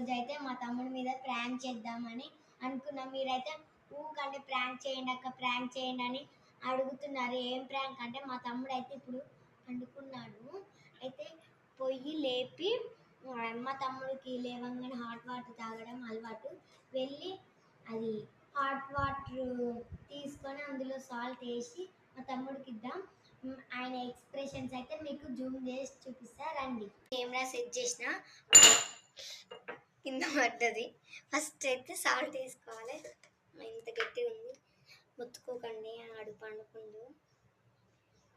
ఈరోజు అయితే మా తమ్ముడి మీద ప్రాంక్ చేద్దామని అనుకున్నాం. మీరైతే ఊకంటే ప్రాంక్ చేయండి అక్క, ప్రాంక్ చేయండి అని అడుగుతున్నారు. ఏం ప్రాంక్ అంటే మా తమ్ముడు అయితే ఇప్పుడు పండుకున్నాడు. అయితే పొయ్యి లేపి మా తమ్ముడికి లేవంగానే హాట్ వాటర్ తాగడం అలవాటు. వెళ్ళి అది హాట్ వాటర్ తీసుకొని అందులో సాల్ట్ వేసి మా తమ్ముడికి ఇద్దాం. ఆయన ఎక్స్ప్రెషన్స్ అయితే మీకు జూమ్ చేసి చూపిస్తా రండి. కెమెరా సెట్ చేసిన కింద పడ్డది. ఫస్ట్ అయితే సాల్ట్ వేసుకోవాలి. ఇంత గట్టిగా ఉంది, ముత్తుకోకండి, ఆడు పండుకుండు.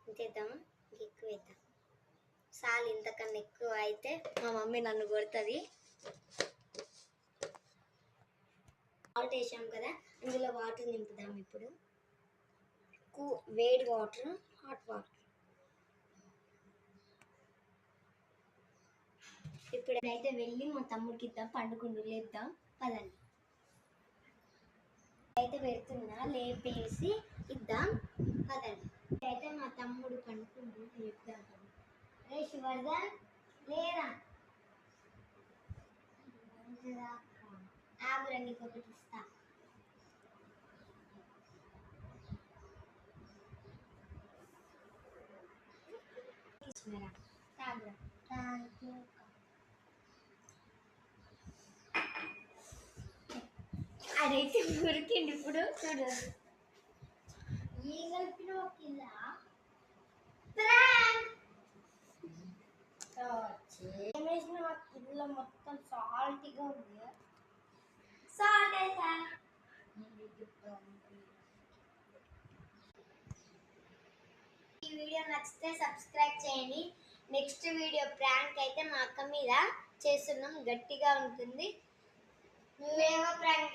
ఇంకేద్దామా? ఎక్కువ వేద్దాం. సాల్ ఇంతకన్నా ఎక్కువ అయితే మా మమ్మీ నన్ను కొడుతుంది. సాల్ట్ వేసాం కదా, అందులో వాటర్ నింపుదాం. ఇప్పుడు వేడి వాటర్, హాట్ వాటర్. ఇప్పుడైతే వెళ్ళి మా తమ్ముడికి ఇద్దాం. పండుకుండు, లేపుదాం పదండి. అయితే పెడుతున్నా, లేపేసి ఇద్దాం పదండి. అయితే మా తమ్ముడు పండుకుండు, లేపుదాం. రే శివర్ధన్ లేరా? ఆగురా, నీకు ఒకటి ఇస్తా. తాగురా. అదైతే ఉరికిండి. ఇప్పుడు చూడు, ఏ కలిపిన కింద ఏమేసిన కింద మొత్తం సాల్ట్గా ఉంది. సాల్ట్ వేసా. ఈ వీడియో నచ్చితే సబ్స్క్రైబ్ చేయండి. నెక్స్ట్ వీడియో ప్రాంక్ అయితే మా అక్క మీద చేస్తున్నాం, గట్టిగా ఉంటుంది. నువ్వేమో ప్రాంక్